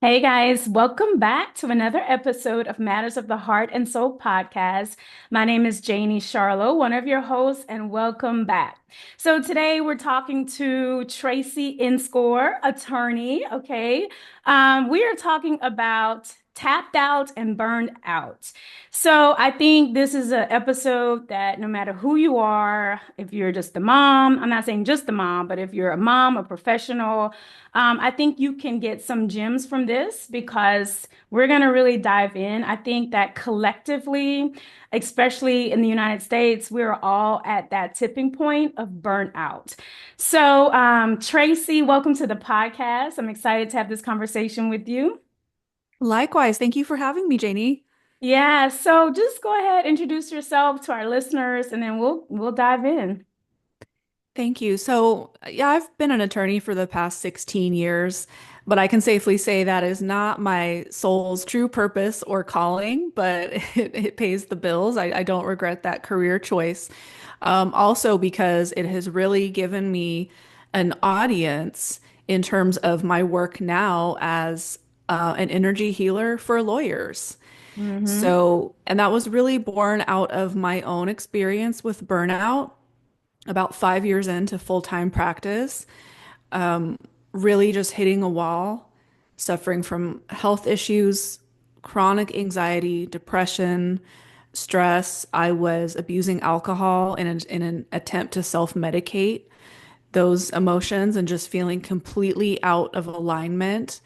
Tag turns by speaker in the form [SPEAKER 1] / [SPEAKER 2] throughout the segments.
[SPEAKER 1] Hey guys, welcome back to another episode of Matters of the Heart and Soul podcast. My name is Janie Charlo, one of your hosts, and welcome back. So today we're talking to Tracy Inscore, attorney. Okay, we are talking about tapped out and burned out. So I think this is an episode that no matter who you are, if you're just a mom, I'm not saying just a mom, but if you're a mom, a professional, I think you can get some gems from this because we're going to really dive in. I think that collectively, especially in the United States, we're all at that tipping point of burnout. So, Tracy, welcome to the podcast. I'm excited to have this conversation with you.
[SPEAKER 2] Likewise, thank you for having me, Janie.
[SPEAKER 1] Yeah, so just go ahead, introduce yourself to our listeners, and then we'll dive in.
[SPEAKER 2] Thank you. Yeah, I've been an attorney for the past 16 years, but I can safely say that is not my soul's true purpose or calling, but it pays the bills. I don't regret that career choice. Also because it has really given me an audience in terms of my work now as an energy healer for lawyers.
[SPEAKER 1] Mm-hmm.
[SPEAKER 2] And that was really born out of my own experience with burnout about 5 years into full-time practice, really just hitting a wall, suffering from health issues, chronic anxiety, depression, stress. I was abusing alcohol in an attempt to self-medicate those emotions and just feeling completely out of alignment.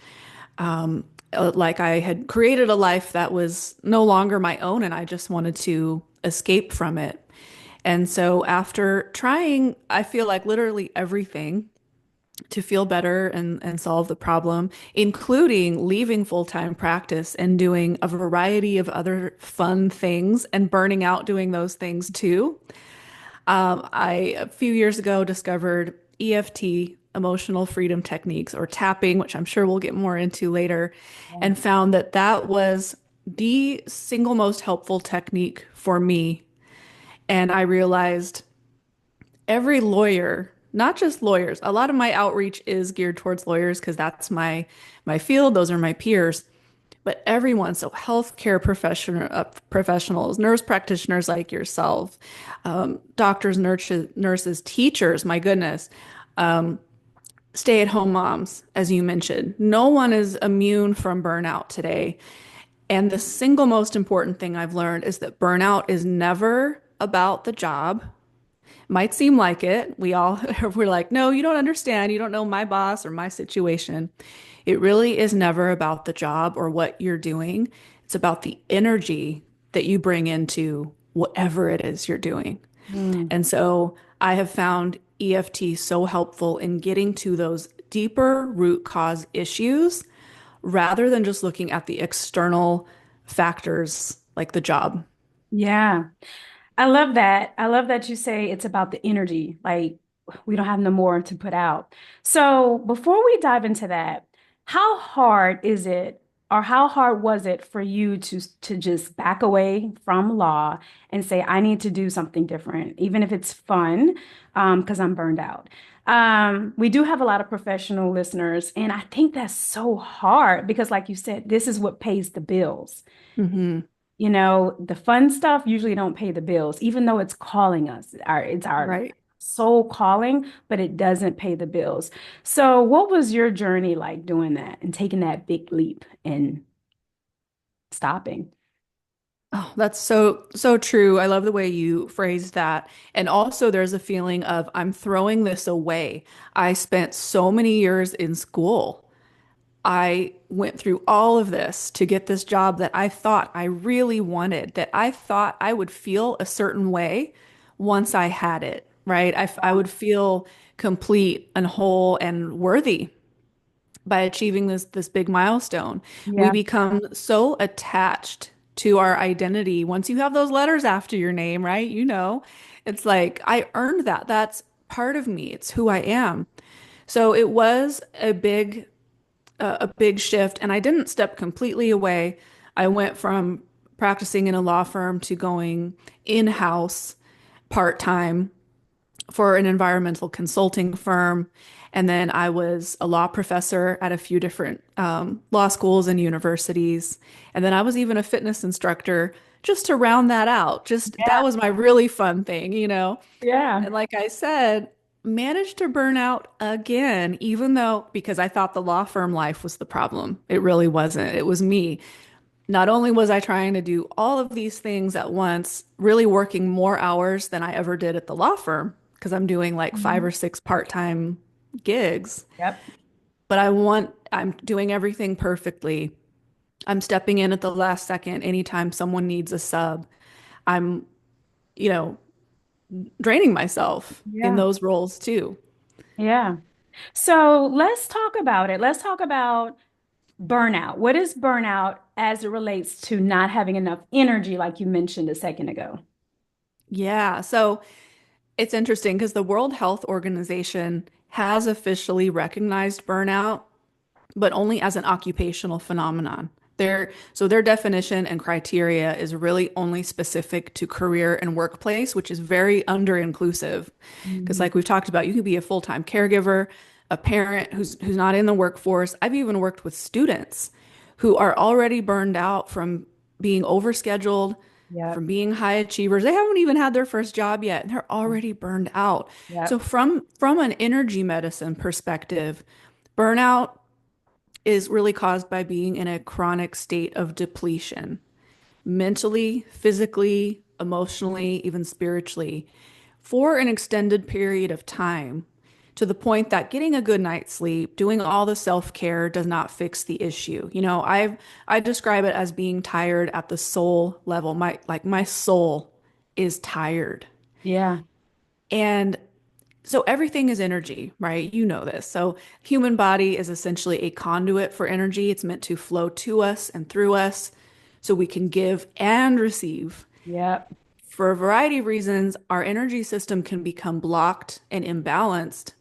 [SPEAKER 2] Like I had created a life that was no longer my own and I just wanted to escape from it. And so after trying, I feel like literally everything to feel better and solve the problem, including leaving full-time practice and doing a variety of other fun things and burning out doing those things too. A few years ago, discovered EFT, emotional freedom techniques, or tapping, which I'm sure we'll get more into later, and found that that was the single most helpful technique for me. And I realized every lawyer, not just lawyers, a lot of my outreach is geared towards lawyers because that's my field, those are my peers. But everyone, so healthcare professionals, nurse practitioners like yourself, doctors, nurses, teachers, my goodness, stay-at-home moms, as you mentioned. No one is immune from burnout today. And the single most important thing I've learned is that burnout is never about the job. Might seem like it. We're like, no, you don't understand. You don't know my boss or my situation. It really is never about the job or what you're doing. It's about the energy that you bring into whatever it is you're doing.
[SPEAKER 1] Mm.
[SPEAKER 2] And so I have found EFT so helpful in getting to those deeper root cause issues rather than just looking at the external factors like the job.
[SPEAKER 1] Yeah. I love that. I love that you say it's about the energy. Like we don't have no more to put out. So before we dive into that, how hard is it, or how hard was it for you to just back away from law and say, I need to do something different, even if it's fun, because I'm burned out. We do have a lot of professional listeners, and I think that's so hard because, like you said, this is what pays the bills.
[SPEAKER 2] Hmm.
[SPEAKER 1] You know, the fun stuff usually don't pay the bills, even though it's calling us. It's our
[SPEAKER 2] Right.
[SPEAKER 1] soul calling, but it doesn't pay the bills. So, what was your journey like doing that and taking that big leap and stopping?
[SPEAKER 2] Oh, that's so true. I love the way you phrased that. And also there's a feeling of I'm throwing this away. I spent so many years in school. I went through all of this to get this job that I thought I really wanted, that I thought I would feel a certain way once I had it, right? I would feel complete and whole and worthy by achieving this big milestone. We
[SPEAKER 1] Yeah.
[SPEAKER 2] become so attached to our identity. Once you have those letters after your name, right? You know, it's like I earned that. That's part of me. It's who I am. So it was a big shift, and I didn't step completely away. I went from practicing in a law firm to going in-house part-time for an environmental consulting firm. And then I was a law professor at a few different law schools and universities. And then I was even a fitness instructor just to round that out. Just that
[SPEAKER 1] Yeah.
[SPEAKER 2] was my really fun thing, you know?
[SPEAKER 1] Yeah.
[SPEAKER 2] And like I said, managed to burn out again, even though because I thought the law firm life was the problem. It really wasn't. It was me. Not only was I trying to do all of these things at once, really working more hours than I ever did at the law firm, because I'm doing like five
[SPEAKER 1] Mhm.
[SPEAKER 2] or six part-time gigs,
[SPEAKER 1] Yep.
[SPEAKER 2] but I'm doing everything perfectly. I'm stepping in at the last second anytime someone needs a sub. I'm, you know, draining myself in
[SPEAKER 1] Yeah.
[SPEAKER 2] those roles too.
[SPEAKER 1] Yeah. So let's talk about it. Let's talk about burnout. What is burnout as it relates to not having enough energy, like you mentioned a second ago?
[SPEAKER 2] Yeah. So it's interesting because the World Health Organization has officially recognized burnout, but only as an occupational phenomenon. So their definition and criteria is really only specific to career and workplace, which is very under-inclusive. Because
[SPEAKER 1] Mhm.
[SPEAKER 2] like we've talked about, you could be a full-time caregiver, a parent who's not in the workforce. I've even worked with students who are already burned out from being overscheduled,
[SPEAKER 1] Yep.
[SPEAKER 2] from being high achievers. They haven't even had their first job yet, and they're already burned out. So
[SPEAKER 1] Yep.
[SPEAKER 2] from an energy medicine perspective, burnout is really caused by being in a chronic state of depletion, mentally, physically, emotionally, even spiritually, for an extended period of time, to the point that getting a good night's sleep, doing all the self-care does not fix the issue. I describe it as being tired at the soul level. My soul is tired.
[SPEAKER 1] Yeah.
[SPEAKER 2] And so everything is energy, right? You know this. So human body is essentially a conduit for energy. It's meant to flow to us and through us so we can give and receive.
[SPEAKER 1] Yep.
[SPEAKER 2] For a variety of reasons, our energy system can become blocked and imbalanced.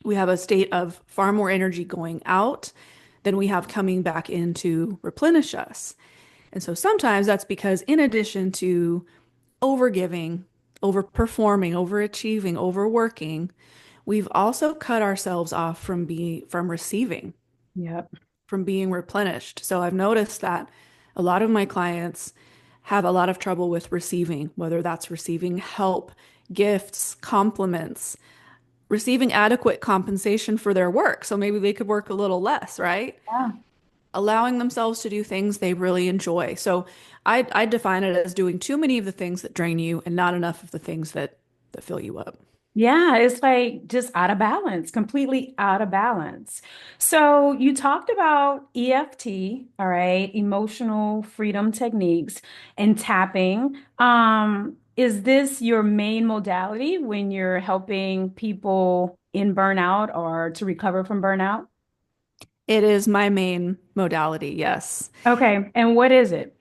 [SPEAKER 2] We have a state of far more energy going out than we have coming back in to replenish us. And so sometimes that's because, in addition to overgiving, overperforming, overachieving, overworking, we've also cut ourselves off from receiving,
[SPEAKER 1] Yep.
[SPEAKER 2] from being replenished. So I've noticed that a lot of my clients have a lot of trouble with receiving, whether that's receiving help, gifts, compliments, receiving adequate compensation for their work. So maybe they could work a little less, right?
[SPEAKER 1] Yeah.
[SPEAKER 2] Allowing themselves to do things they really enjoy. So I define it as doing too many of the things that drain you and not enough of the things that fill you up.
[SPEAKER 1] Yeah, it's like just out of balance, completely out of balance. So you talked about EFT, all right, emotional freedom techniques and tapping. Is this your main modality when you're helping people in burnout or to recover from burnout?
[SPEAKER 2] It is my main modality, yes.
[SPEAKER 1] Okay, and what is it?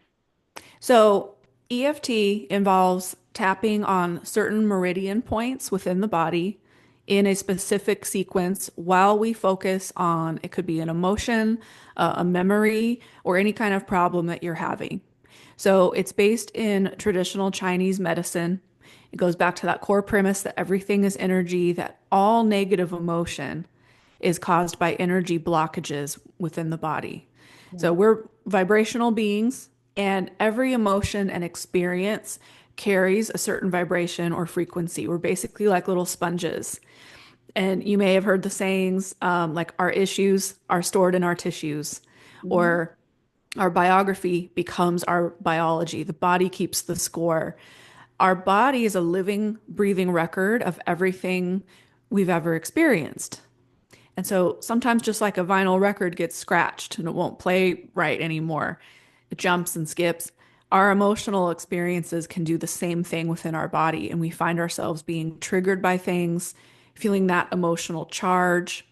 [SPEAKER 2] So EFT involves tapping on certain meridian points within the body in a specific sequence while we focus on it could be an emotion, a memory, or any kind of problem that you're having. So it's based in traditional Chinese medicine. It goes back to that core premise that everything is energy, that all negative emotion is caused by energy blockages within the body. So
[SPEAKER 1] Yeah.
[SPEAKER 2] we're vibrational beings, and every emotion and experience carries a certain vibration or frequency. We're basically like little sponges. And you may have heard the sayings like our issues are stored in our tissues,
[SPEAKER 1] Mhm.
[SPEAKER 2] or our biography becomes our biology. The body keeps the score. Our body is a living, breathing record of everything we've ever experienced. And so sometimes just like a vinyl record gets scratched and it won't play right anymore, it jumps and skips. Our emotional experiences can do the same thing within our body, and we find ourselves being triggered by things, feeling that emotional charge,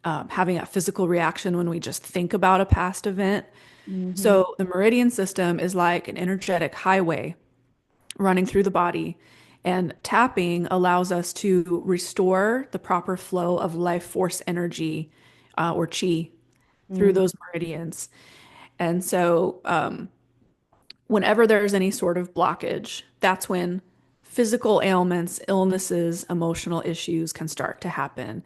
[SPEAKER 2] having a physical reaction when we just think about a past event.
[SPEAKER 1] Mhm.
[SPEAKER 2] So the meridian system is like an energetic highway running through the body, and tapping allows us to restore the proper flow of life force energy or chi through
[SPEAKER 1] Mhm.
[SPEAKER 2] those meridians. And so, whenever there's any sort of blockage, that's when physical ailments, illnesses, emotional issues can start to happen.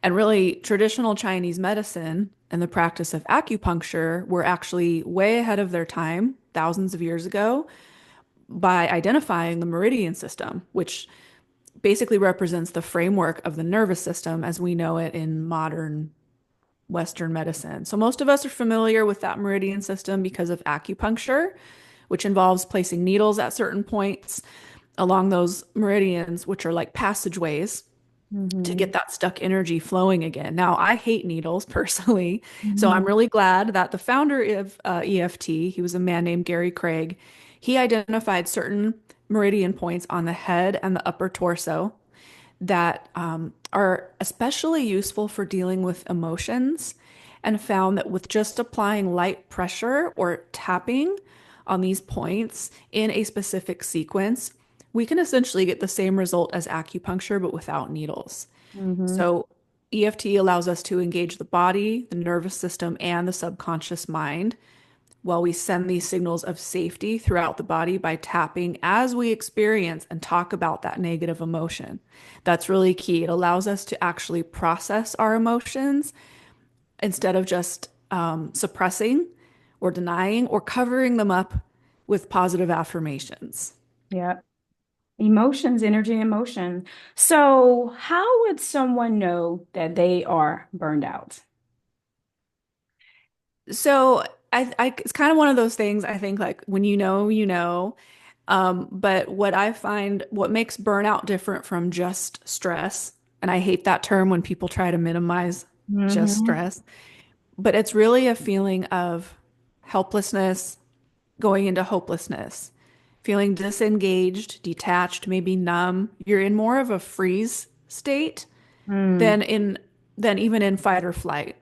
[SPEAKER 2] And really, traditional Chinese medicine and the practice of acupuncture were actually way ahead of their time, thousands of years ago, by identifying the meridian system, which basically represents the framework of the nervous system as we know it in modern Western medicine. So most of us are familiar with that meridian system because of acupuncture, which involves placing needles at certain points along those meridians, which are like passageways to
[SPEAKER 1] Mm-hmm.
[SPEAKER 2] get that stuck energy flowing again. Now, I hate needles personally, so I'm
[SPEAKER 1] Mm-hmm.
[SPEAKER 2] really glad that the founder of EFT, he was a man named Gary Craig, he identified certain meridian points on the head and the upper torso that are especially useful for dealing with emotions, and found that with just applying light pressure or tapping on these points in a specific sequence, we can essentially get the same result as acupuncture, but without needles.
[SPEAKER 1] Mm-hmm.
[SPEAKER 2] So, EFT allows us to engage the body, the nervous system, and the subconscious mind while we send these signals of safety throughout the body by tapping as we experience and talk about that negative emotion. That's really key. It allows us to actually process our emotions instead of just suppressing or denying or covering them up with positive affirmations.
[SPEAKER 1] Yeah. Emotions, energy, emotion. So, how would someone know that they are burned out?
[SPEAKER 2] So it's kind of one of those things. I think like when you know, you know. But what I find, what makes burnout different from just stress, and I hate that term when people try to minimize just
[SPEAKER 1] Mm-hmm.
[SPEAKER 2] stress, but it's really a feeling of helplessness going into hopelessness, feeling disengaged, detached, maybe numb. You're in more of a freeze state
[SPEAKER 1] Mm.
[SPEAKER 2] than in than even in fight or flight.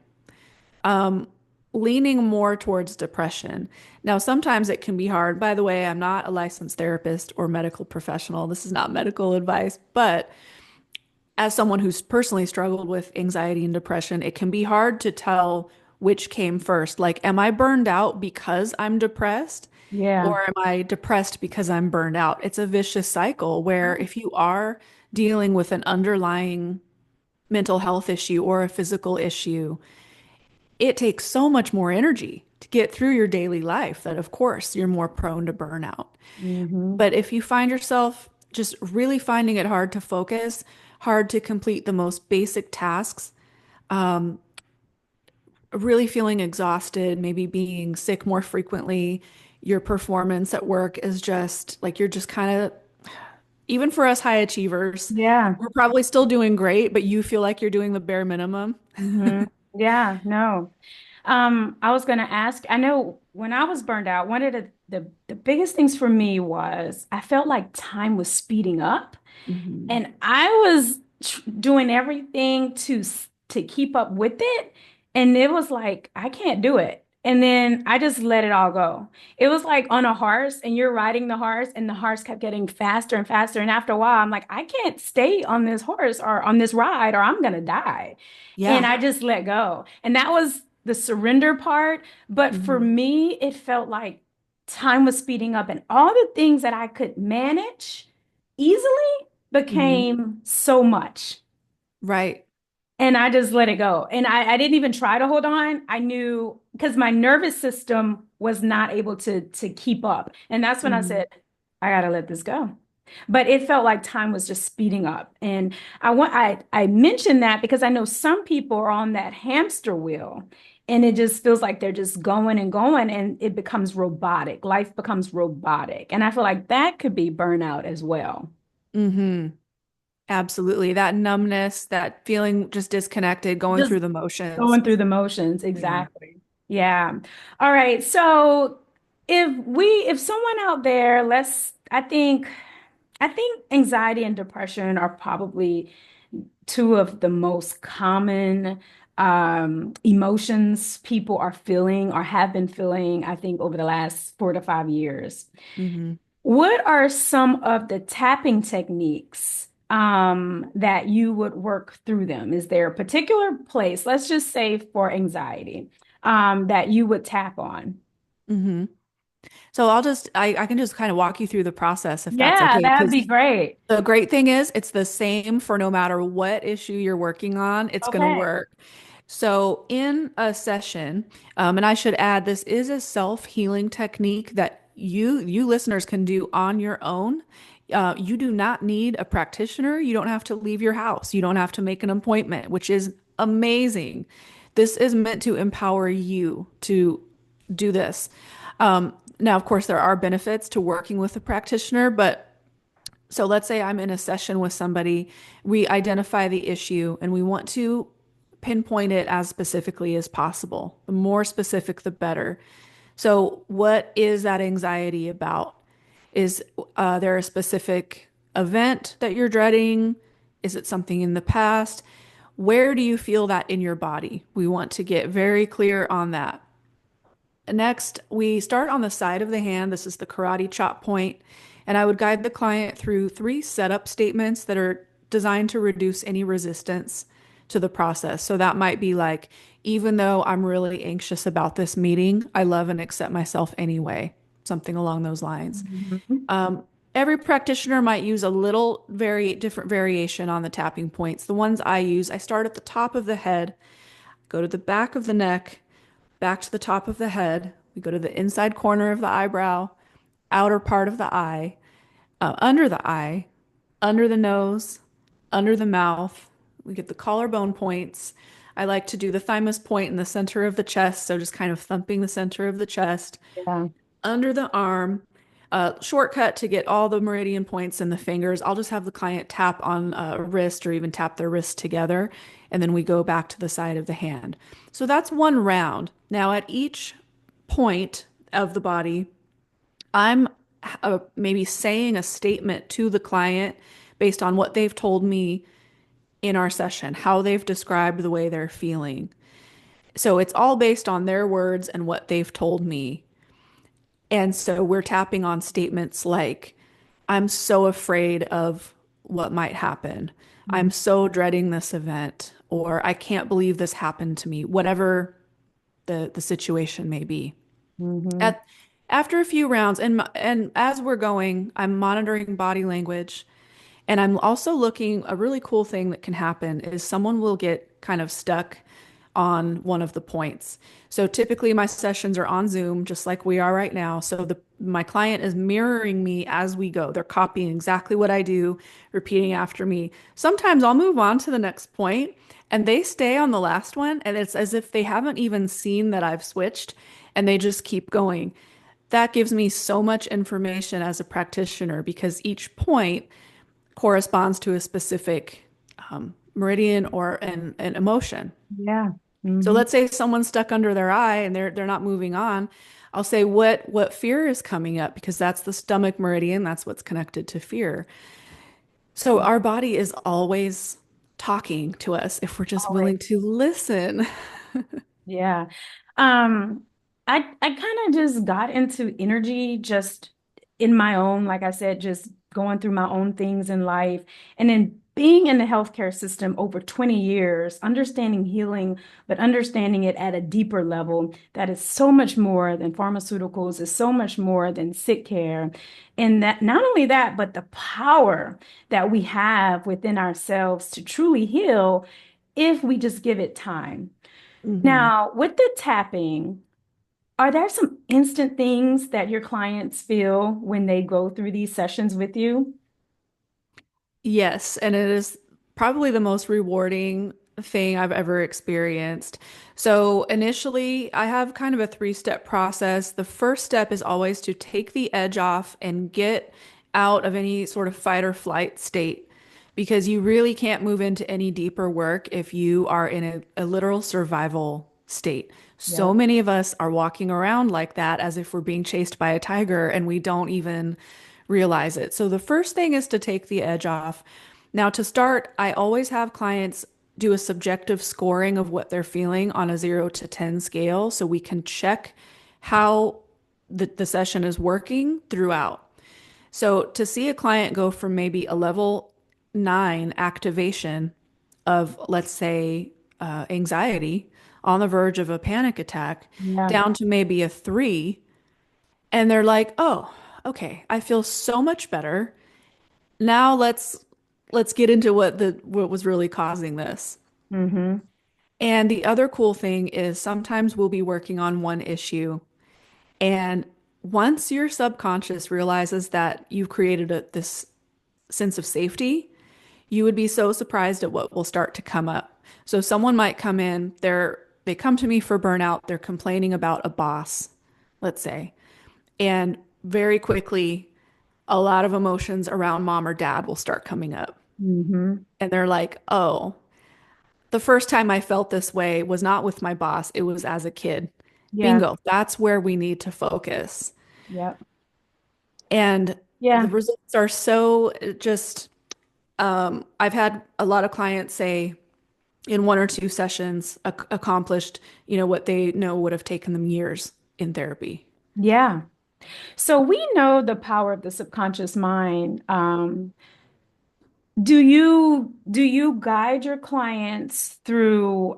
[SPEAKER 2] Um, Leaning more towards depression. Now, sometimes it can be hard. By the way, I'm not a licensed therapist or medical professional. This is not medical advice, but as someone who's personally struggled with anxiety and depression, it can be hard to tell which came first. Like, am I burned out because I'm depressed?
[SPEAKER 1] Yeah.
[SPEAKER 2] Or am I depressed because I'm burned out? It's a vicious cycle where if you are dealing with an underlying mental health issue or a physical issue, it takes so much more energy to get through your daily life that, of course, you're more prone to burnout.
[SPEAKER 1] Mm-hmm.
[SPEAKER 2] But if you find yourself just really finding it hard to focus, hard to complete the most basic tasks, really feeling exhausted, maybe being sick more frequently, your performance at work is just like you're just kind of, even for us high achievers,
[SPEAKER 1] Yeah.
[SPEAKER 2] we're probably still doing great, but you feel like you're doing the bare minimum.
[SPEAKER 1] Mm-hmm. Yeah. No. I was going to ask, I know when I was burned out, one of the biggest things for me was I felt like time was speeding up.
[SPEAKER 2] Mhm.
[SPEAKER 1] And I was doing everything to keep up with it, and it was like I can't do it. And then I just let it all go. It was like on a horse, and you're riding the horse, and the horse kept getting faster and faster. And after a while, I'm like, I can't stay on this horse or on this ride, or I'm gonna die. And
[SPEAKER 2] Yeah.
[SPEAKER 1] I just let go. And that was the surrender part. But for
[SPEAKER 2] Mhm.
[SPEAKER 1] me, it felt like time was speeding up, and all the things that I could manage easily
[SPEAKER 2] Mhm.
[SPEAKER 1] became so much.
[SPEAKER 2] Right.
[SPEAKER 1] And I just let it go. And I didn't even try to hold on. I knew because my nervous system was not able to keep up. And that's when I
[SPEAKER 2] Mhm.
[SPEAKER 1] said, I gotta let this go. But it felt like time was just speeding up. And I mentioned that because I know some people are on that hamster wheel and it just feels like they're just going and going and it becomes robotic. Life becomes robotic. And I feel like that could be burnout as well.
[SPEAKER 2] Mhm. Absolutely. That numbness, that feeling just disconnected, going
[SPEAKER 1] Just
[SPEAKER 2] through the motions.
[SPEAKER 1] going through the motions,
[SPEAKER 2] Yeah.
[SPEAKER 1] exactly. Yeah. All right. So if someone out there, I think anxiety and depression are probably two of the most common emotions people are feeling or have been feeling, I think, over the last 4 to 5 years.
[SPEAKER 2] Hmm.
[SPEAKER 1] What are some of the tapping techniques that you would work through them? Is there a particular place, let's just say for anxiety, that you would tap on?
[SPEAKER 2] Hmm. So I can just kind of walk you through the process if that's
[SPEAKER 1] Yeah,
[SPEAKER 2] okay.
[SPEAKER 1] that'd
[SPEAKER 2] Because
[SPEAKER 1] be great.
[SPEAKER 2] the great thing is it's the same for no matter what issue you're working on, it's going to
[SPEAKER 1] Okay.
[SPEAKER 2] work. So in a session, and I should add, this is a self-healing technique that you listeners can do on your own. You do not need a practitioner. You don't have to leave your house. You don't have to make an appointment, which is amazing. This is meant to empower you to do this. Now, of course, there are benefits to working with a practitioner, but so let's say I'm in a session with somebody, we identify the issue and we want to pinpoint it as specifically as possible. The more specific, the better. So, what is that anxiety about? Is there a specific event that you're dreading? Is it something in the past? Where do you feel that in your body? We want to get very clear on that. Next, we start on the side of the hand. This is the karate chop point, and I would guide the client through three setup statements that are designed to reduce any resistance to the process. So that might be like, even though I'm really anxious about this meeting, I love and accept myself anyway, something along those lines.
[SPEAKER 1] Mhm.
[SPEAKER 2] Um, every practitioner might use a little very different variation on the tapping points. The ones I use, I start at the top of the head, go to the back of the neck, back to the top of the head. We go to the inside corner of the eyebrow, outer part of the eye, eye, under the nose, under the mouth. We get the collarbone points. I like to do the thymus point in the center of the chest, so just kind of thumping the center of the chest,
[SPEAKER 1] Yeah.
[SPEAKER 2] under the arm. Shortcut to get all the meridian points in the fingers. I'll just have the client tap on a wrist or even tap their wrists together, and then we go back to the side of the hand. So that's one round. Now, at each point of the body, I'm maybe saying a statement to the client based on what they've told me in our session, how they've described the way they're feeling. So it's all based on their words and what they've told me. And so we're tapping on statements like, I'm so afraid of what might happen. I'm so dreading this event, or I can't believe this happened to me, whatever the situation may be.
[SPEAKER 1] Mm-hmm.
[SPEAKER 2] At after a few rounds, and as we're going, I'm monitoring body language, and I'm also looking. A really cool thing that can happen is someone will get kind of stuck on one of the points. So typically my sessions are on Zoom, just like we are right now. So my client is mirroring me as we go. They're copying exactly what I do, repeating after me. Sometimes I'll move on to the next point and they stay on the last one, and it's as if they haven't even seen that I've switched and they just keep going. That gives me so much information as a practitioner because each point corresponds to a specific meridian or an emotion.
[SPEAKER 1] Yeah.
[SPEAKER 2] So
[SPEAKER 1] Mm-hmm.
[SPEAKER 2] let's say someone's stuck under their eye and they're not moving on. I'll say what fear is coming up because that's the stomach meridian, that's what's connected to fear. So our body is always talking to us if we're just
[SPEAKER 1] Always.
[SPEAKER 2] willing to listen.
[SPEAKER 1] Yeah. Um, I kind of just got into energy just in my own, like I said, just going through my own things in life. And then being in the healthcare system over 20 years, understanding healing, but understanding it at a deeper level that is so much more than pharmaceuticals, is so much more than sick care. And that not only that, but the power that we have within ourselves to truly heal if we just give it time.
[SPEAKER 2] Mhm.
[SPEAKER 1] Now, with the tapping, are there some instant things that your clients feel when they go through these sessions with you?
[SPEAKER 2] Yes, and it is probably the most rewarding thing I've ever experienced. So, initially, I have kind of a three-step process. The first step is always to take the edge off and get out of any sort of fight or flight state because you really can't move into any deeper work if you are in a literal survival state. So
[SPEAKER 1] Yep.
[SPEAKER 2] many of us are walking around like that as if we're being chased by a tiger and we don't even realize it. So the first thing is to take the edge off. Now, to start, I always have clients do a subjective scoring of what they're feeling on a 0 to 10 scale so we can check how the session is working throughout. So to see a client go from maybe a level 9 activation of, let's say, anxiety on the verge of a panic attack
[SPEAKER 1] Yeah.
[SPEAKER 2] down to maybe a 3 And they're like, "Oh, okay, I feel so much better. Now let's get into what was really causing this."
[SPEAKER 1] Mm-hmm.
[SPEAKER 2] And the other cool thing is sometimes we'll be working on one issue, and once your subconscious realizes that you've created this sense of safety, you would be so surprised at what will start to come up. So someone might come in, they come to me for burnout, they're complaining about a boss, let's say, and very quickly a lot of emotions around mom or dad will start coming up.
[SPEAKER 1] Mm-hmm.
[SPEAKER 2] And they're like, "Oh, the first time I felt this way was not with my boss, it was as a kid."
[SPEAKER 1] Yeah.
[SPEAKER 2] Bingo, that's where we need to focus.
[SPEAKER 1] Yep.
[SPEAKER 2] And the
[SPEAKER 1] Yeah.
[SPEAKER 2] results are so just, I've had a lot of clients say in one or two sessions accomplished, what they know would have taken them years in therapy.
[SPEAKER 1] Yeah. So we know the power of the subconscious mind. Do you guide your clients through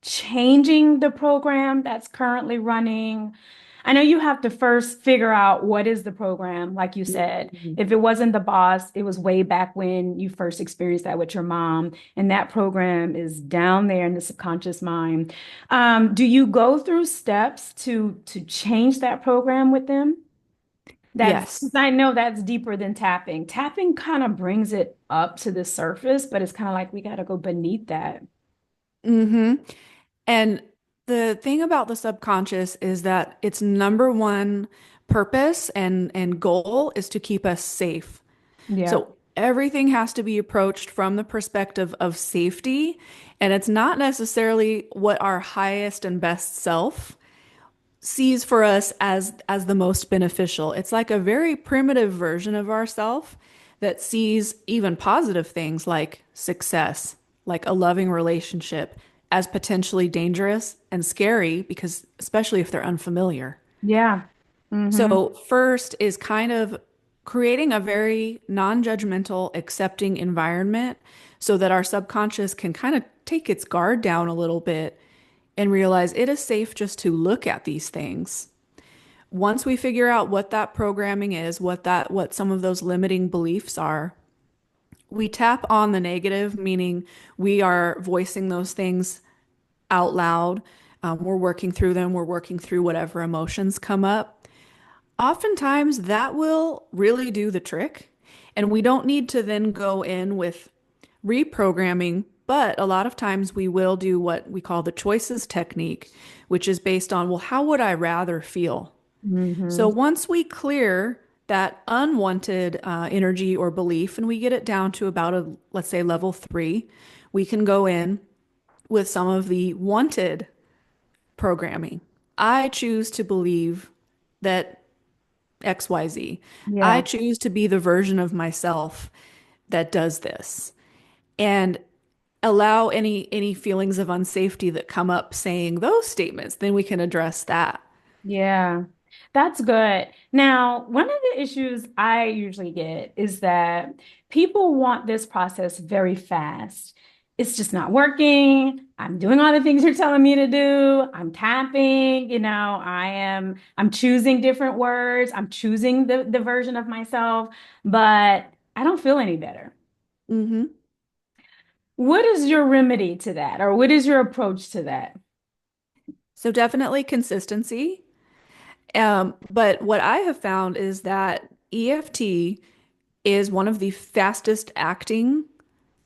[SPEAKER 1] changing the program that's currently running? I know you have to first figure out what is the program, like you said.
[SPEAKER 2] Mhm.
[SPEAKER 1] If it wasn't the boss, it was way back when you first experienced that with your mom, and that program is down there in the subconscious mind. Do you go through steps to change that program with them? That's
[SPEAKER 2] Yes.
[SPEAKER 1] 'cause I know that's deeper than tapping. Tapping kind of brings it up to the surface, but it's kind of like we got to go beneath that.
[SPEAKER 2] hmm And the thing about the subconscious is that its number one purpose and goal is to keep us safe.
[SPEAKER 1] Yeah.
[SPEAKER 2] So everything has to be approached from the perspective of safety, and it's not necessarily what our highest and best self sees for us as the most beneficial. It's like a very primitive version of ourself that sees even positive things like success, like a loving relationship, as potentially dangerous and scary because especially if they're unfamiliar.
[SPEAKER 1] Yeah. Mm-hmm.
[SPEAKER 2] So first is kind of creating a very non-judgmental, accepting environment so that our subconscious can kind of take its guard down a little bit and realize it is safe just to look at these things. Once we figure out what that programming is, what some of those limiting beliefs are, we tap on the negative, meaning we are voicing those things out loud. We're working through them, we're working through whatever emotions come up. Oftentimes that will really do the trick. And we don't need to then go in with reprogramming, but a lot of times we will do what we call the choices technique, which is based on, well, how would I rather feel? So
[SPEAKER 1] Mm-hmm.
[SPEAKER 2] once we clear that unwanted energy or belief and we get it down to about let's say level 3, we can go in with some of the wanted programming. I choose to believe that XYZ. I
[SPEAKER 1] Yeah.
[SPEAKER 2] choose to be the version of myself that does this. And allow any feelings of unsafety that come up saying those statements, then we can address that.
[SPEAKER 1] Yeah, that's good. Now, one of the issues I usually get is that people want this process very fast. It's just not working. I'm doing all the things you're telling me to do. I'm tapping, I'm choosing different words. I'm choosing the version of myself, but I don't feel any better.
[SPEAKER 2] hmm
[SPEAKER 1] What is your remedy to that, or what is your approach to that?
[SPEAKER 2] So definitely consistency. But what I have found is that EFT is one of the fastest acting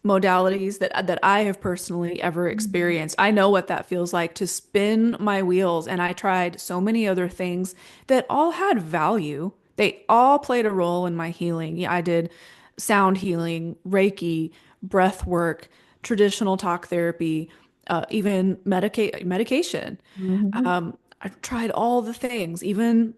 [SPEAKER 2] modalities that I have personally ever
[SPEAKER 1] Mhm.
[SPEAKER 2] experienced. I know what that feels like to spin my wheels, and I tried so many other things that all had value. They all played a role in my healing. Yeah, I did sound healing, Reiki, breath work, traditional talk therapy, even medication.
[SPEAKER 1] Mhm.
[SPEAKER 2] I've tried all the things, even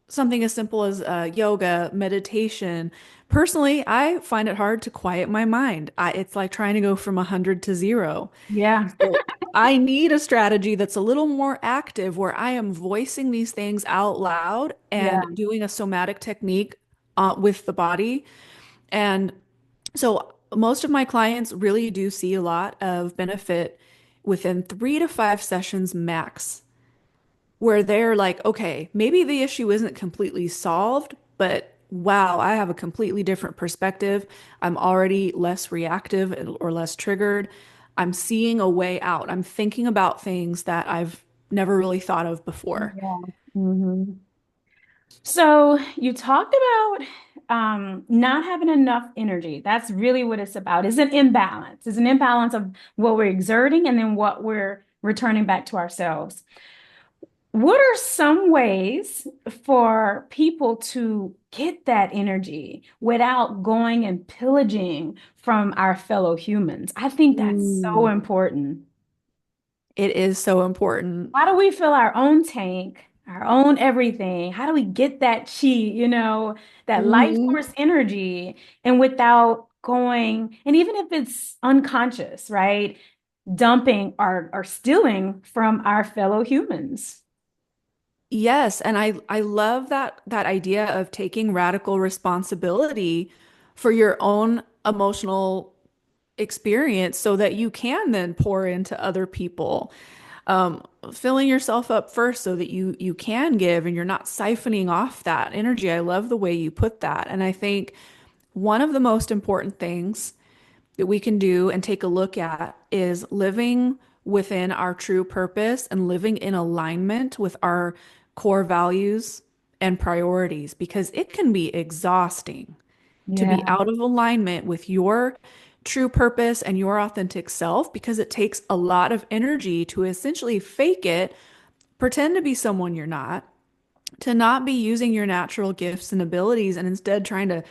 [SPEAKER 2] something as simple as yoga, meditation. Personally, I find it hard to quiet my mind. It's like trying to go from 100 to 0.
[SPEAKER 1] Yeah.
[SPEAKER 2] So I need a strategy that's a little more active where I am voicing these things out loud and
[SPEAKER 1] Yeah.
[SPEAKER 2] doing a somatic technique with the body. And so most of my clients really do see a lot of benefit within 3 to 5 sessions max. where they're like, okay, maybe the issue isn't completely solved, but wow, I have a completely different perspective. I'm already less reactive or less triggered. I'm seeing a way out. I'm thinking about things that I've never really thought of before.
[SPEAKER 1] Yeah. hmm So you talked about not having enough energy. That's really what it's about. It's an imbalance. It's an imbalance of what we're exerting and then what we're returning back to ourselves. What are some ways for people to get that energy without going and pillaging from our fellow humans? I think that's so
[SPEAKER 2] Ooh.
[SPEAKER 1] important.
[SPEAKER 2] It is so important.
[SPEAKER 1] How do we fill our own tank, our own everything? How do we get that chi, that life
[SPEAKER 2] Hmm.
[SPEAKER 1] force energy, and without going, and even if it's unconscious, right? Dumping or stealing from our fellow humans.
[SPEAKER 2] Yes, and I love that idea of taking radical responsibility for your own emotional experience so that you can then pour into other people. Filling yourself up first so that you can give and you're not siphoning off that energy. I love the way you put that. And I think one of the most important things that we can do and take a look at is living within our true purpose and living in alignment with our core values and priorities because it can be exhausting to be
[SPEAKER 1] Yeah,
[SPEAKER 2] out of alignment with your true purpose and your authentic self because it takes a lot of energy to essentially fake it, pretend to be someone you're not, to not be using your natural gifts and abilities and instead trying to,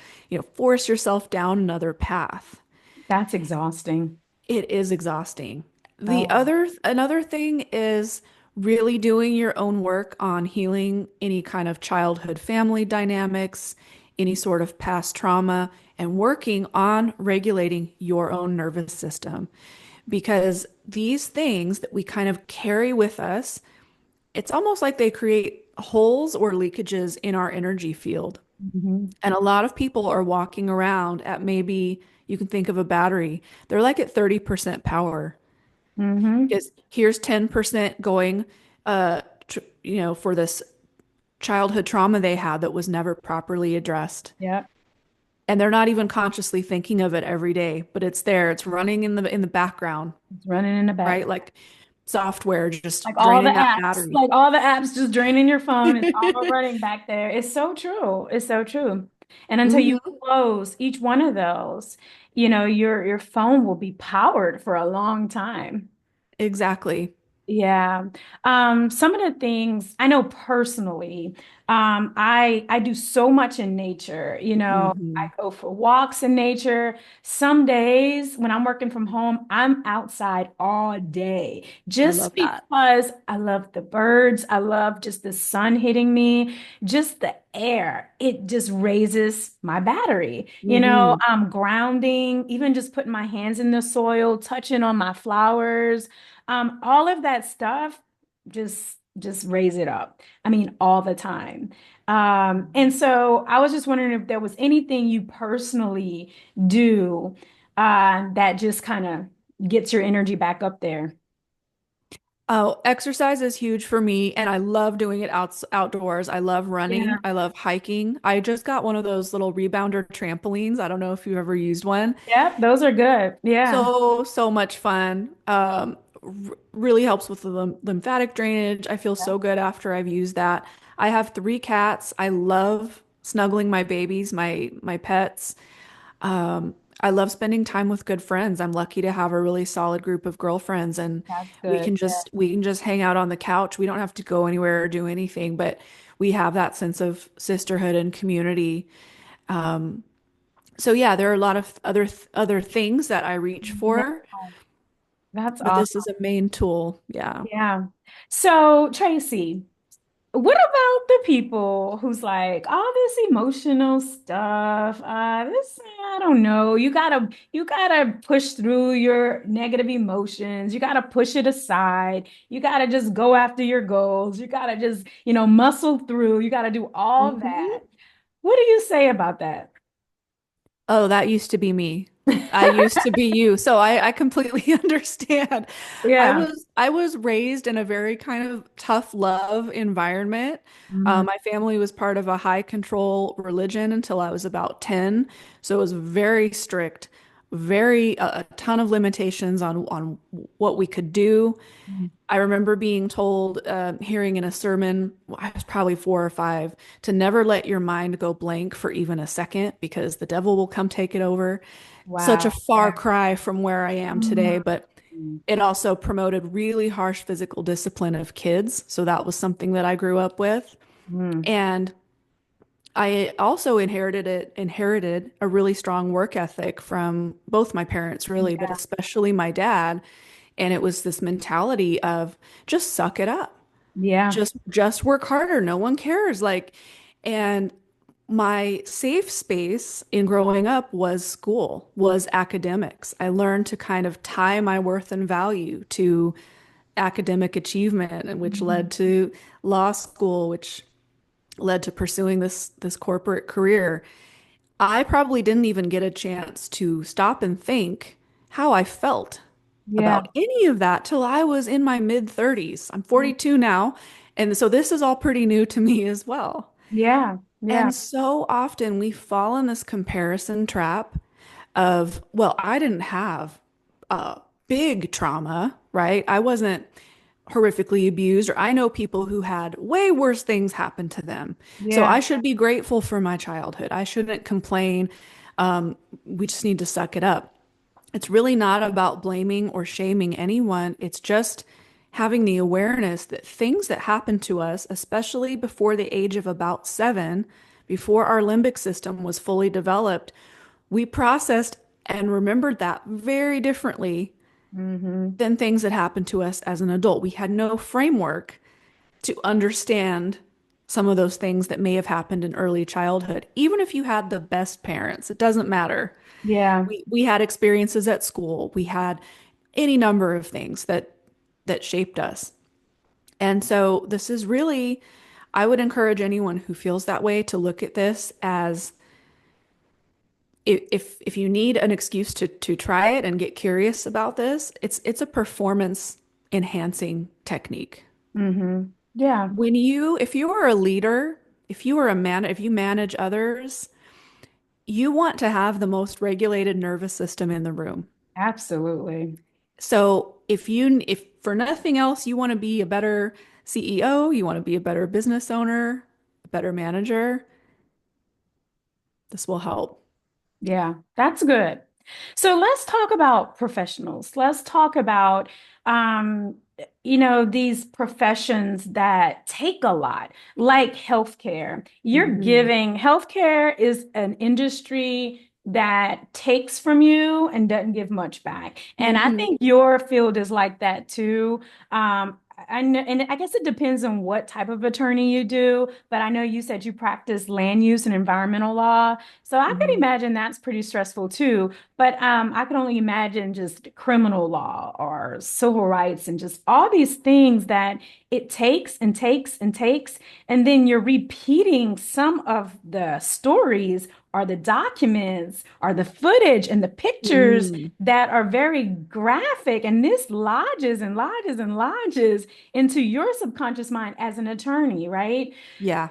[SPEAKER 2] force yourself down another path.
[SPEAKER 1] that's exhausting.
[SPEAKER 2] It is exhausting.
[SPEAKER 1] Oh,
[SPEAKER 2] Another thing is really doing your own work on healing any kind of childhood family dynamics, any sort of past trauma, and working on regulating your own nervous system. Because these things that we kind of carry with us, it's almost like they create holes or leakages in our energy field.
[SPEAKER 1] hmm
[SPEAKER 2] And a lot of people are walking around at maybe you can think of a battery. They're like at 30% power.
[SPEAKER 1] hmm
[SPEAKER 2] Is here's 10% going for this childhood trauma they had that was never properly addressed.
[SPEAKER 1] Yep,
[SPEAKER 2] And they're not even consciously thinking of it every day, but it's there. It's running in the background,
[SPEAKER 1] it's running in the
[SPEAKER 2] right?
[SPEAKER 1] background.
[SPEAKER 2] Like software just draining that battery.
[SPEAKER 1] Like all the apps just draining your phone. It's all running back there. It's so true. It's so true. And until you
[SPEAKER 2] Hmm.
[SPEAKER 1] close each one of those, your phone will be powered for a long time.
[SPEAKER 2] Exactly.
[SPEAKER 1] Yeah. Some of the things I know personally, I do so much in nature, I
[SPEAKER 2] Hmm.
[SPEAKER 1] go for walks in nature. Some days when I'm working from home, I'm outside all day
[SPEAKER 2] I
[SPEAKER 1] just
[SPEAKER 2] love that.
[SPEAKER 1] because I love the birds. I love just the sun hitting me, just the air. It just raises my battery.
[SPEAKER 2] Hmm.
[SPEAKER 1] I'm grounding, even just putting my hands in the soil, touching on my flowers. All of that stuff just raise it up. I mean, all the time. And so I was just wondering if there was anything you personally do that just kind of gets your energy back up there.
[SPEAKER 2] Oh, exercise is huge for me, and I love doing it outdoors. I love
[SPEAKER 1] Yeah.
[SPEAKER 2] running. I love hiking. I just got one of those little rebounder trampolines. I don't know if you've ever used one.
[SPEAKER 1] Yep, those are good. Yeah.
[SPEAKER 2] So much fun. Really helps with the lymphatic drainage. I feel so good after I've used that. I have three cats. I love snuggling my babies, my pets. I love spending time with good friends. I'm lucky to have a really solid group of girlfriends and
[SPEAKER 1] That's
[SPEAKER 2] we
[SPEAKER 1] good.
[SPEAKER 2] can
[SPEAKER 1] Yeah,
[SPEAKER 2] just hang out on the couch. We don't have to go anywhere or do anything, but we have that sense of sisterhood and community. So yeah, there are a lot of other things that I reach
[SPEAKER 1] yeah,
[SPEAKER 2] for,
[SPEAKER 1] that's
[SPEAKER 2] but this is
[SPEAKER 1] awesome.
[SPEAKER 2] a main tool. Yeah.
[SPEAKER 1] Yeah. So, Tracy, what about the people who's like all this emotional stuff? I don't know. You gotta push through your negative emotions. You gotta push it aside. You gotta just go after your goals. You gotta just, muscle through. You gotta do all
[SPEAKER 2] Hmm.
[SPEAKER 1] that. What do you say about that?
[SPEAKER 2] Oh, that used to be me. I used to be you, so I completely understand.
[SPEAKER 1] Yeah.
[SPEAKER 2] I was raised in a very kind of tough love environment.
[SPEAKER 1] Mhm.
[SPEAKER 2] My family was part of a high control religion until I was about 10, so it was very strict, very a ton of limitations on what we could do. I remember being told, hearing in a sermon, I was probably 4 or 5, to never let your mind go blank for even a second because the devil will come take it over. Such a
[SPEAKER 1] Wow.
[SPEAKER 2] far
[SPEAKER 1] Yeah.
[SPEAKER 2] cry from where I am today, but
[SPEAKER 1] Mhm.
[SPEAKER 2] it also promoted really harsh physical discipline of kids. So that was something that I grew up with.
[SPEAKER 1] Mhm.
[SPEAKER 2] And I also inherited a really strong work ethic from both my parents, really, but especially my dad. And it was this mentality of just suck it up.
[SPEAKER 1] Yeah.
[SPEAKER 2] Just work harder. No one cares. Like, and my safe space in growing up was school, was academics. I learned to kind of tie my worth and value to academic achievement, and which
[SPEAKER 1] Mhm.
[SPEAKER 2] led to law school, which led to pursuing this corporate career. I probably didn't even get a chance to stop and think how I felt
[SPEAKER 1] Yeah.
[SPEAKER 2] about any of that till I was in my mid 30s. I'm 42 now, and so this is all pretty new to me as well.
[SPEAKER 1] Yeah. Yeah.
[SPEAKER 2] And so often we fall in this comparison trap of, well, I didn't have big trauma, right? I wasn't horrifically abused, or I know people who had way worse things happen to them. So
[SPEAKER 1] Yeah.
[SPEAKER 2] I should be grateful for my childhood. I shouldn't complain. We just need to suck it up. It's really not about blaming or shaming anyone. It's just having the awareness that things that happen to us, especially before the age of about 7, before our limbic system was fully developed, we processed and remembered that very differently
[SPEAKER 1] Hmm.
[SPEAKER 2] than things that happened to us as an adult. We had no framework to understand some of those things that may have happened in early childhood. Even if you had the best parents, it doesn't matter.
[SPEAKER 1] Yeah.
[SPEAKER 2] We had experiences at school. We had any number of things that shaped us. And so this is really, I would encourage anyone who feels that way to look at this as, if you need an excuse to try it and get curious about this, it's a performance enhancing technique.
[SPEAKER 1] Hmm. Yeah.
[SPEAKER 2] If you are a leader, if you manage others, you want to have the most regulated nervous system in the room.
[SPEAKER 1] Absolutely.
[SPEAKER 2] So if for nothing else, you want to be a better CEO, you want to be a better business owner, a better manager, this will help.
[SPEAKER 1] Yeah, that's good. So let's talk about professionals. Let's talk about, um, these professions that take a lot, like healthcare.
[SPEAKER 2] Hmm.
[SPEAKER 1] Healthcare is an industry that takes from you and doesn't give much back. And I
[SPEAKER 2] Hmm.
[SPEAKER 1] think your field is like that too. I know, and I guess it depends on what type of attorney you do, but I know you said you practice land use and environmental law. So I could
[SPEAKER 2] Hmm.
[SPEAKER 1] imagine that's pretty stressful too. But I can only imagine just criminal law or civil rights and just all these things that it takes and takes and takes. And then you're repeating some of the stories or the documents or the footage and the pictures
[SPEAKER 2] Mm.
[SPEAKER 1] that are very graphic. And this lodges and lodges and lodges into your subconscious mind as an attorney, right?
[SPEAKER 2] Yeah.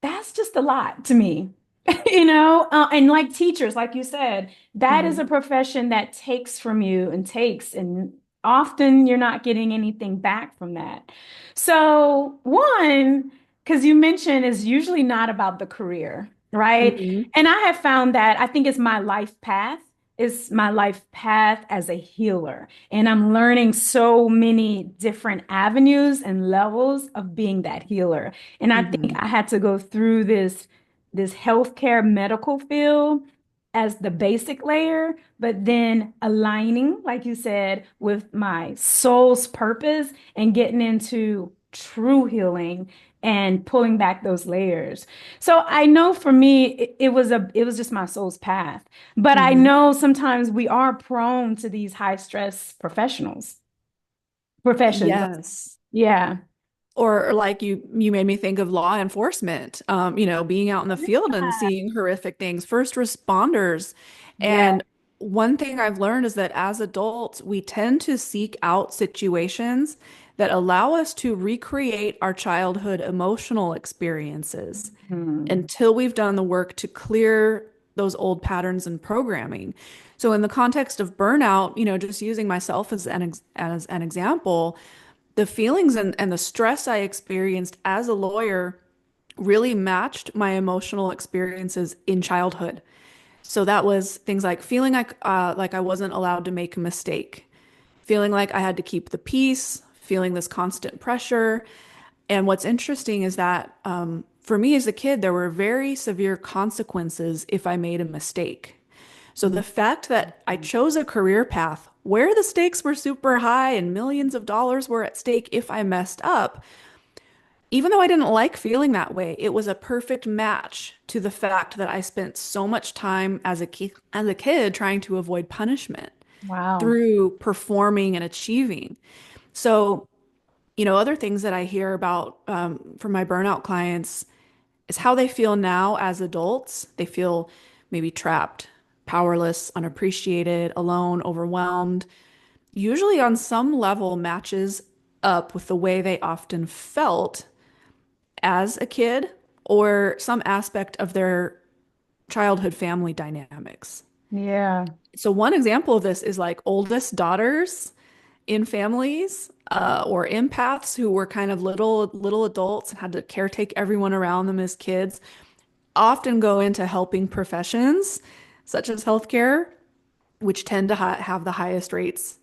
[SPEAKER 1] That's just a lot to me. And like teachers, like you said, that is
[SPEAKER 2] Hmm.
[SPEAKER 1] a profession that takes from you and takes, and often you're not getting anything back from that. So, one, because you mentioned is usually not about the career, right?
[SPEAKER 2] Hmm.
[SPEAKER 1] And I have found that I think it's my life path. It's my life path as a healer. And I'm learning so many different avenues and levels of being that healer. And I think
[SPEAKER 2] Hmm.
[SPEAKER 1] I had to go through this healthcare medical field as the basic layer, but then aligning, like you said, with my soul's purpose and getting into true healing and pulling back those layers. So I know for me, it was just my soul's path. But I
[SPEAKER 2] Hmm.
[SPEAKER 1] know sometimes we are prone to these high stress professions.
[SPEAKER 2] Yes.
[SPEAKER 1] Yeah.
[SPEAKER 2] Or like you made me think of law enforcement, being out in the field and seeing horrific things, first responders.
[SPEAKER 1] Yeah.
[SPEAKER 2] And one thing I've learned is that as adults, we tend to seek out situations that allow us to recreate our childhood emotional experiences
[SPEAKER 1] Hmm.
[SPEAKER 2] until we've done the work to clear those old patterns and programming. So in the context of burnout, just using myself as an example, the feelings and the stress I experienced as a lawyer really matched my emotional experiences in childhood. So that was things like feeling like I wasn't allowed to make a mistake, feeling like I had to keep the peace, feeling this constant pressure. And what's interesting is that for me as a kid, there were very severe consequences if I made a mistake. So the fact that I chose a career path where the stakes were super high and millions of dollars were at stake if I messed up, even though I didn't like feeling that way, it was a perfect match to the fact that I spent so much time as a kid trying to avoid punishment
[SPEAKER 1] Wow.
[SPEAKER 2] through performing and achieving. So, other things that I hear about from my burnout clients is how they feel now as adults. They feel maybe trapped, powerless, unappreciated, alone, overwhelmed. Usually, on some level, matches up with the way they often felt as a kid or some aspect of their childhood family dynamics.
[SPEAKER 1] Yeah.
[SPEAKER 2] So, one example of this is like oldest daughters in families or empaths who were kind of little adults and had to caretake everyone around them as kids often go into helping professions such as healthcare, which tend to have the highest rates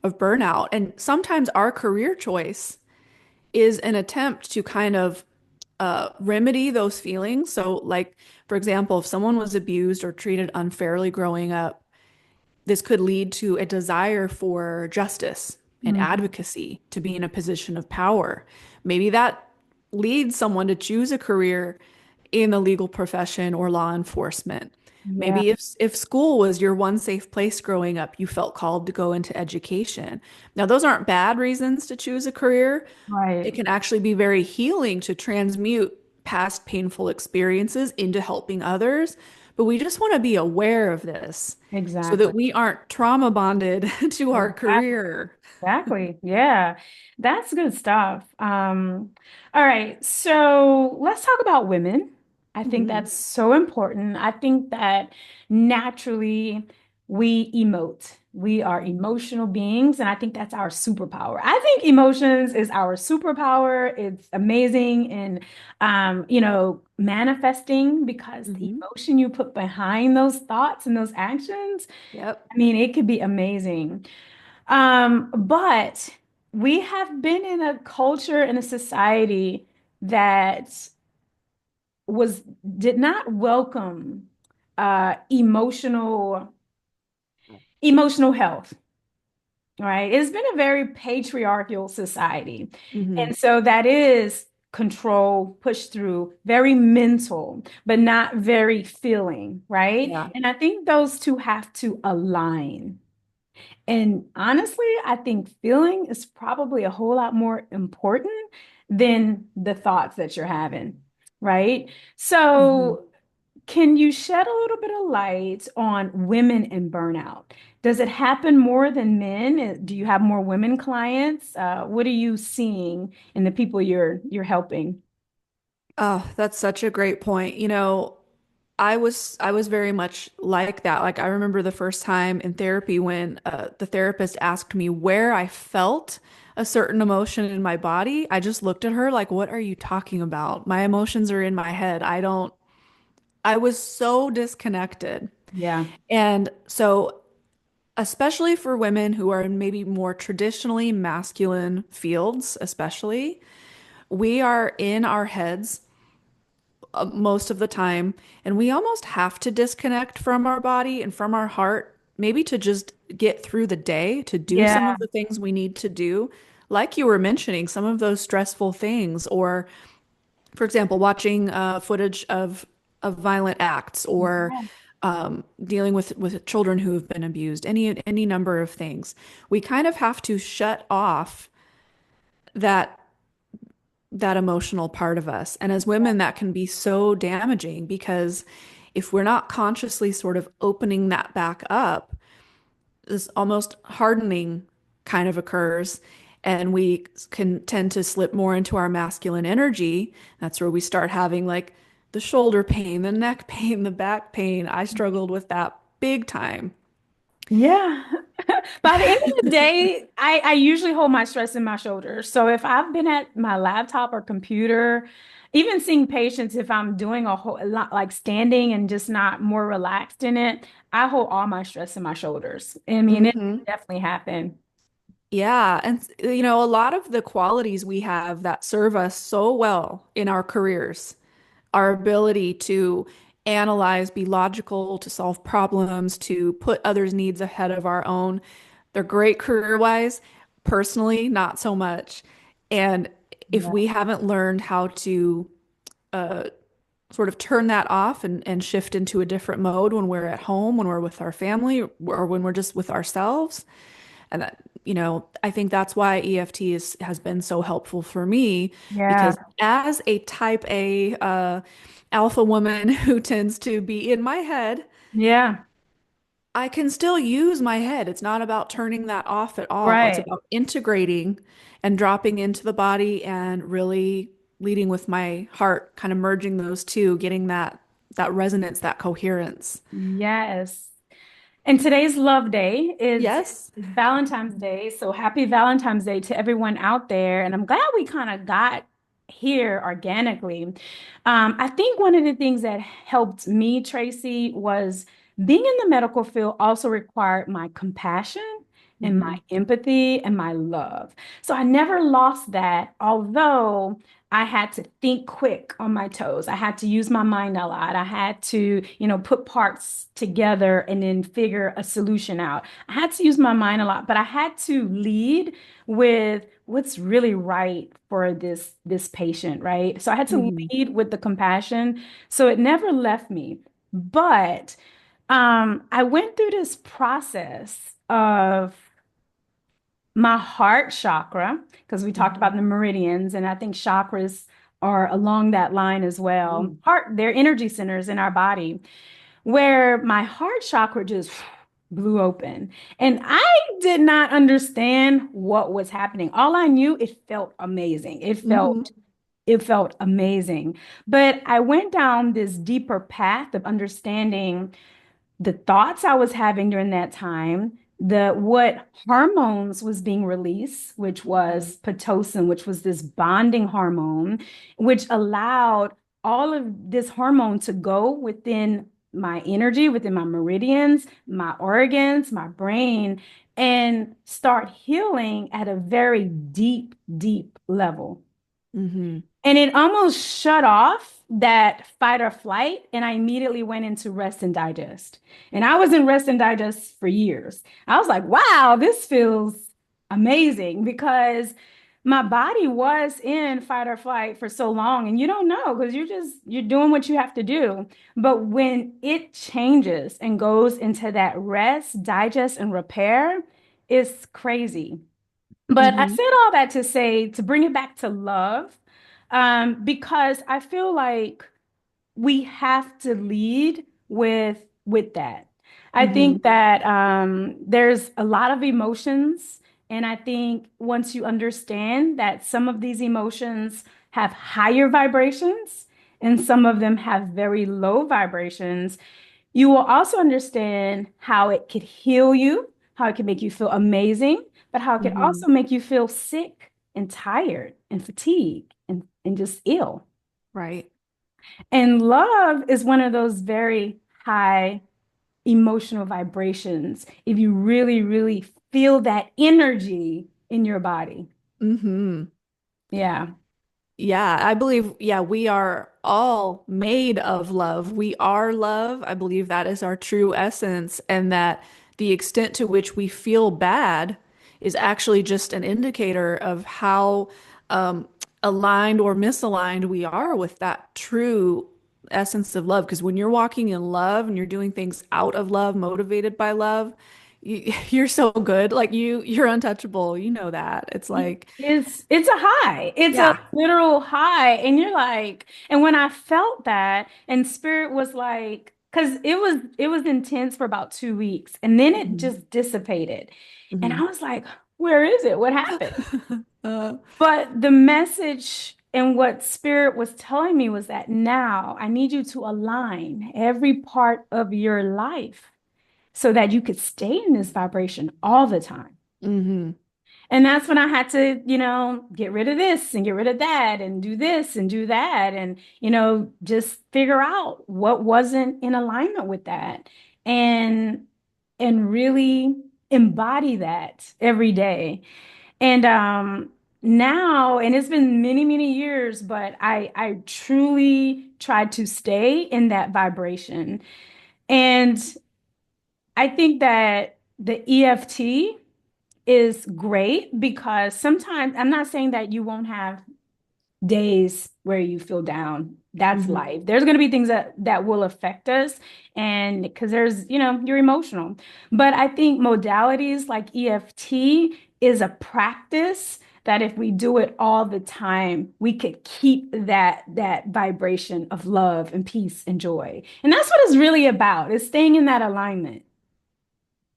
[SPEAKER 2] of burnout. And sometimes our career choice is an attempt to kind of remedy those feelings. So, like, for example, if someone was abused or treated unfairly growing up, this could lead to a desire for justice and
[SPEAKER 1] Mm.
[SPEAKER 2] advocacy to be in a position of power. Maybe that leads someone to choose a career in the legal profession or law enforcement.
[SPEAKER 1] Yeah.
[SPEAKER 2] Maybe if school was your one safe place growing up, you felt called to go into education. Now, those aren't bad reasons to choose a career.
[SPEAKER 1] Right.
[SPEAKER 2] It can actually be very healing to transmute past painful experiences into helping others. But we just want to be aware of this so
[SPEAKER 1] Exactly.
[SPEAKER 2] that we aren't trauma bonded to our career.
[SPEAKER 1] Exactly. Yeah. That's good stuff. All right. So let's talk about women. I think
[SPEAKER 2] Mhm.
[SPEAKER 1] that's so important. I think that naturally we emote. We are emotional beings, and I think that's our superpower. I think emotions is our superpower. It's amazing in manifesting because the
[SPEAKER 2] Mhm.
[SPEAKER 1] emotion you put behind those thoughts and those actions,
[SPEAKER 2] Yep.
[SPEAKER 1] I mean, it could be amazing. But we have been in a culture and a society that was did not welcome emotional health, right? It's been a very patriarchal society.
[SPEAKER 2] Mhm.
[SPEAKER 1] And so that is control, push through, very mental, but not very feeling, right?
[SPEAKER 2] Yeah.
[SPEAKER 1] And I think those two have to align. And honestly, I think feeling is probably a whole lot more important than the thoughts that you're having, right?
[SPEAKER 2] Mhm.
[SPEAKER 1] So, can you shed a little bit of light on women and burnout? Does it happen more than men? Do you have more women clients? What are you seeing in the people you're helping?
[SPEAKER 2] Oh, that's such a great point. I was very much like that. Like I remember the first time in therapy when the therapist asked me where I felt a certain emotion in my body. I just looked at her like, "What are you talking about? My emotions are in my head. I don't." I was so disconnected.
[SPEAKER 1] Yeah.
[SPEAKER 2] And so, especially for women who are in maybe more traditionally masculine fields, especially, we are in our heads most of the time, and we almost have to disconnect from our body and from our heart, maybe to just get through the day, to do some
[SPEAKER 1] Yeah.
[SPEAKER 2] of the things we need to do. Like you were mentioning, some of those stressful things, or for example, watching footage of violent acts, or dealing with children who have been abused, any number of things. We kind of have to shut off that that emotional part of us. And as women, that can be so damaging because if we're not consciously sort of opening that back up, this almost hardening kind of occurs, and we can tend to slip more into our masculine energy. That's where we start having like the shoulder pain, the neck pain, the back pain. I struggled with that big time.
[SPEAKER 1] Yeah. By the end of the day, I usually hold my stress in my shoulders. So if I've been at my laptop or computer, even seeing patients, if I'm doing a lot like standing and just not more relaxed in it, I hold all my stress in my shoulders. I mean, it
[SPEAKER 2] Hmm.
[SPEAKER 1] definitely happened.
[SPEAKER 2] Yeah, and you know, a lot of the qualities we have that serve us so well in our careers, our ability to analyze, be logical, to solve problems, to put others' needs ahead of our own. They're great career-wise. Personally, not so much. And if
[SPEAKER 1] Yeah.
[SPEAKER 2] we haven't learned how to uh, sort of turn that off and shift into a different mode when we're at home, when we're with our family, or when we're just with ourselves, and that, you know, I think that's why EFT has been so helpful for me
[SPEAKER 1] Yeah.
[SPEAKER 2] because as a type A alpha woman who tends to be in my head,
[SPEAKER 1] Yeah.
[SPEAKER 2] I can still use my head. It's not about turning that off at all. It's
[SPEAKER 1] Right.
[SPEAKER 2] about integrating and dropping into the body and really leading with my heart, kind of merging those two, getting that resonance, that coherence.
[SPEAKER 1] Yes. And today's Love Day is
[SPEAKER 2] Yes.
[SPEAKER 1] Valentine's Day. So happy Valentine's Day to everyone out there. And I'm glad we kind of got here organically. I think one of the things that helped me, Tracy, was being in the medical field also required my compassion and my
[SPEAKER 2] Hmm.
[SPEAKER 1] empathy and my love. So I never lost that, although I had to think quick on my toes. I had to use my mind a lot. I had to, put parts together and then figure a solution out. I had to use my mind a lot, but I had to lead with what's really right for this patient, right? So I had to
[SPEAKER 2] Hmm.
[SPEAKER 1] lead with the compassion. So it never left me. But I went through this process of my heart chakra, because we talked about
[SPEAKER 2] Hmm.
[SPEAKER 1] the meridians, and I think chakras are along that line as well. Heart, they're energy centers in our body, where my heart chakra just blew open. And I did not understand what was happening. All I knew, it felt amazing.
[SPEAKER 2] Hmm.
[SPEAKER 1] It felt amazing. But I went down this deeper path of understanding the thoughts I was having during that time, the what hormones was being released, which was Pitocin, which was this bonding hormone, which allowed all of this hormone to go within my energy, within my meridians, my organs, my brain, and start healing at a very deep, deep level.
[SPEAKER 2] Hmm.
[SPEAKER 1] And it almost shut off that fight or flight. And I immediately went into rest and digest. And I was in rest and digest for years. I was like, wow, this feels amazing because my body was in fight or flight for so long. And you don't know because you're doing what you have to do. But when it changes and goes into that rest, digest, and repair, it's crazy. But I
[SPEAKER 2] Hmm.
[SPEAKER 1] said all that to say, to bring it back to love, because I feel like we have to lead with that. I
[SPEAKER 2] Hmm.
[SPEAKER 1] think that there's a lot of emotions, and I think once you understand that some of these emotions have higher vibrations and some of them have very low vibrations, you will also understand how it could heal you, how it can make you feel amazing, but how it could
[SPEAKER 2] Hmm.
[SPEAKER 1] also make you feel sick and tired and fatigued and just ill.
[SPEAKER 2] Right.
[SPEAKER 1] And love is one of those very high emotional vibrations. If you really, really feel that energy in your body.
[SPEAKER 2] Hmm.
[SPEAKER 1] Yeah.
[SPEAKER 2] Yeah, I believe, yeah, we are all made of love. We are love. I believe that is our true essence, and that the extent to which we feel bad is actually just an indicator of how um, aligned or misaligned we are with that true essence of love. Because when you're walking in love and you're doing things out of love, motivated by love, you're so good. Like you're untouchable. You know that. It's like,
[SPEAKER 1] It's a high. It's a
[SPEAKER 2] yeah.
[SPEAKER 1] literal high. And you're like, and when I felt that, and spirit was like, because it was intense for about 2 weeks, and then it
[SPEAKER 2] Mhm.
[SPEAKER 1] just dissipated. And I
[SPEAKER 2] Mhm.
[SPEAKER 1] was like, where is it? What happened?
[SPEAKER 2] Uh,
[SPEAKER 1] But the message and what Spirit was telling me was that now I need you to align every part of your life so that you could stay in this vibration all the time.
[SPEAKER 2] mhm.
[SPEAKER 1] And that's when I had to, get rid of this and get rid of that and do this and do that and, just figure out what wasn't in alignment with that and really embody that every day. And now, and it's been many, many years, but I truly tried to stay in that vibration. And I think that the EFT is great because sometimes I'm not saying that you won't have days where you feel down. That's
[SPEAKER 2] Mhm.
[SPEAKER 1] life. There's going to be things that will affect us and because there's, you're emotional. But I think modalities like EFT is a practice that if we do it all the time, we could keep that vibration of love and peace and joy. And that's what it's really about, is staying in that alignment.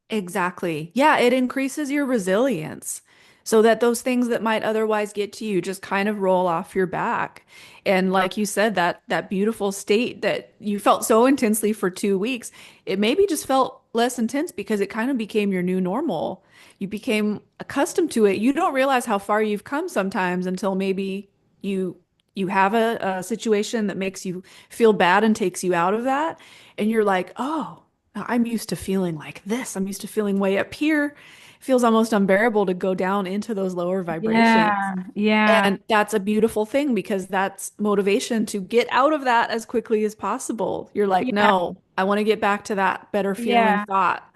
[SPEAKER 2] Exactly. Yeah, it increases your resilience so that those things that might otherwise get to you just kind of roll off your back. And like you said, that beautiful state that you felt so intensely for 2 weeks, it maybe just felt less intense because it kind of became your new normal. You became accustomed to it. You don't realize how far you've come sometimes until maybe you you have a situation that makes you feel bad and takes you out of that. And you're like, oh. I'm used to feeling like this. I'm used to feeling way up here. It feels almost unbearable to go down into those lower vibrations.
[SPEAKER 1] Yeah, yeah,
[SPEAKER 2] And that's a beautiful thing because that's motivation to get out of that as quickly as possible. You're like,
[SPEAKER 1] yeah,
[SPEAKER 2] no, I want to get back to that better feeling
[SPEAKER 1] yeah.
[SPEAKER 2] thought.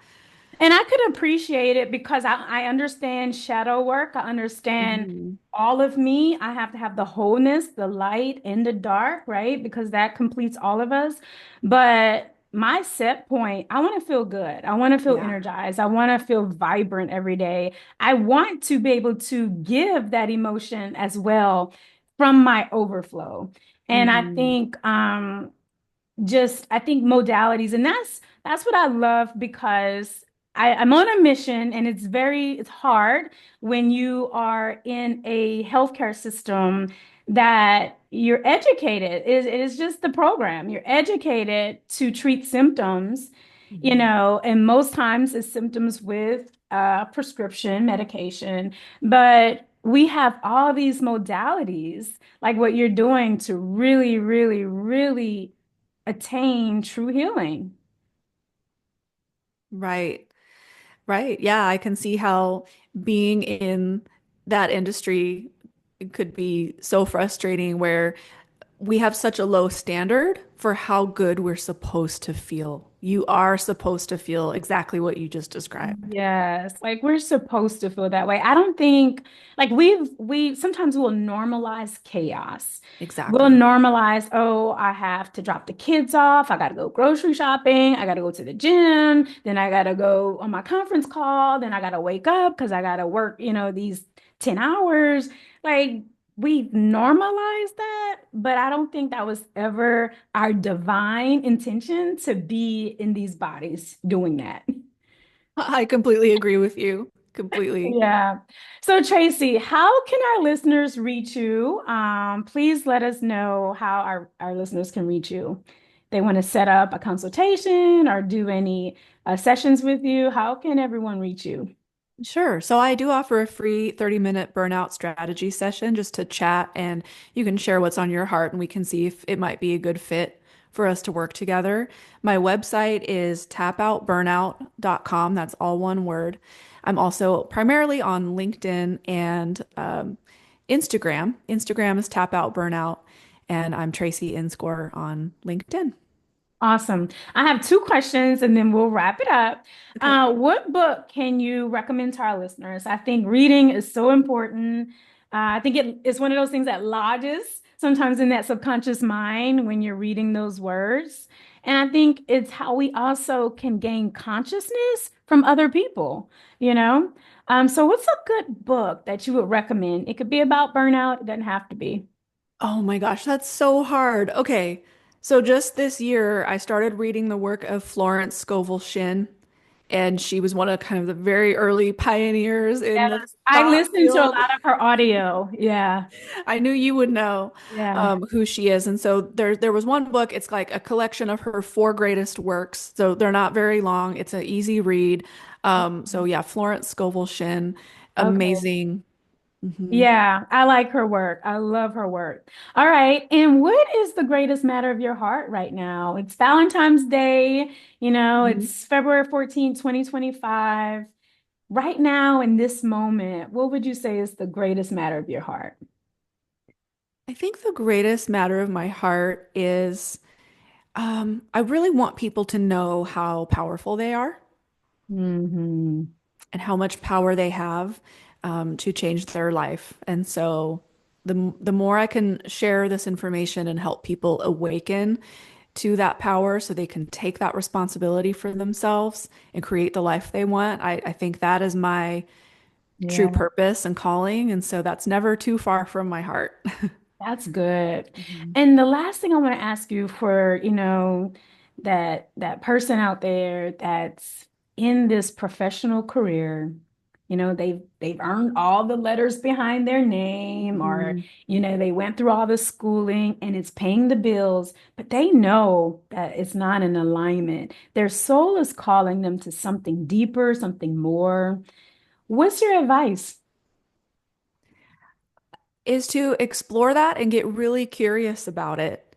[SPEAKER 1] And I could appreciate it because I understand shadow work. I understand
[SPEAKER 2] Mhm.
[SPEAKER 1] all of me. I have to have the wholeness, the light and the dark, right? Because that completes all of us. But my set point, I want to feel good. I want to feel
[SPEAKER 2] Yeah.
[SPEAKER 1] energized. I want to feel vibrant every day. I want to be able to give that emotion as well from my overflow. And I
[SPEAKER 2] Hmm.
[SPEAKER 1] think just I think modalities, and that's what I love because I'm on a mission and it's hard when you are in a healthcare system that you're educated. It is just the program. You're educated to treat symptoms,
[SPEAKER 2] Hmm.
[SPEAKER 1] and most times it's symptoms with prescription medication, but we have all these modalities like what you're doing to really, really, really attain true healing.
[SPEAKER 2] Right. Right. Yeah, I can see how being in that industry could be so frustrating where we have such a low standard for how good we're supposed to feel. You are supposed to feel exactly what you just described.
[SPEAKER 1] Yes, like we're supposed to feel that way. I don't think like we sometimes we'll normalize chaos. We'll
[SPEAKER 2] Exactly.
[SPEAKER 1] normalize, oh, I have to drop the kids off. I got to go grocery shopping. I got to go to the gym. Then I got to go on my conference call. Then I got to wake up because I got to work, these 10 hours. Like we normalize that, but I don't think that was ever our divine intention to be in these bodies doing that.
[SPEAKER 2] I completely agree with you. Completely.
[SPEAKER 1] Yeah. So Tracy, how can our listeners reach you? Please let us know how our listeners can reach you. They want to set up a consultation or do any sessions with you. How can everyone reach you?
[SPEAKER 2] Sure. So I do offer a free 30-minute burnout strategy session just to chat and you can share what's on your heart and we can see if it might be a good fit for us to work together. My website is tapoutburnout.com. That's all one word. I'm also primarily on LinkedIn and Instagram. Instagram is tapoutburnout and I'm Tracy Inscore on LinkedIn.
[SPEAKER 1] Awesome. I have two questions and then we'll wrap it up.
[SPEAKER 2] Okay.
[SPEAKER 1] What book can you recommend to our listeners? I think reading is so important. I think it's one of those things that lodges sometimes in that subconscious mind when you're reading those words. And I think it's how we also can gain consciousness from other people, you know? So what's a good book that you would recommend? It could be about burnout, it doesn't have to be.
[SPEAKER 2] Oh my gosh, that's so hard. Okay. So just this year, I started reading the work of Florence Scovel Shinn, and she was one of kind of the very early pioneers in the
[SPEAKER 1] Yes, I
[SPEAKER 2] thought
[SPEAKER 1] listened to a
[SPEAKER 2] field.
[SPEAKER 1] lot of her audio. Yeah.
[SPEAKER 2] I knew you would know
[SPEAKER 1] Yeah.
[SPEAKER 2] who she is. And so there was one book. It's like a collection of her four greatest works. So they're not very long. It's an easy read. So yeah, Florence Scovel Shinn,
[SPEAKER 1] Okay.
[SPEAKER 2] amazing. Hmm.
[SPEAKER 1] Yeah, I like her work. I love her work. All right. And what is the greatest matter of your heart right now? It's Valentine's Day. It's February 14th, 2025. Right now, in this moment, what would you say is the greatest matter of your heart?
[SPEAKER 2] I think the greatest matter of my heart is I really want people to know how powerful they are
[SPEAKER 1] Hmm.
[SPEAKER 2] and how much power they have to change their life. And so the more I can share this information and help people awaken to that power so they can take that responsibility for themselves and create the life they want, I think that is my true
[SPEAKER 1] Yeah.
[SPEAKER 2] purpose and calling. And so that's never too far from my heart.
[SPEAKER 1] That's good.
[SPEAKER 2] Mhm.
[SPEAKER 1] And the last thing I want to ask you for, that person out there that's in this professional career, they've earned all the letters behind their name, or,
[SPEAKER 2] Mhm.
[SPEAKER 1] they went through all the schooling and it's paying the bills, but they know that it's not in alignment. Their soul is calling them to something deeper, something more. What's your advice?
[SPEAKER 2] Is to explore that and get really curious about it.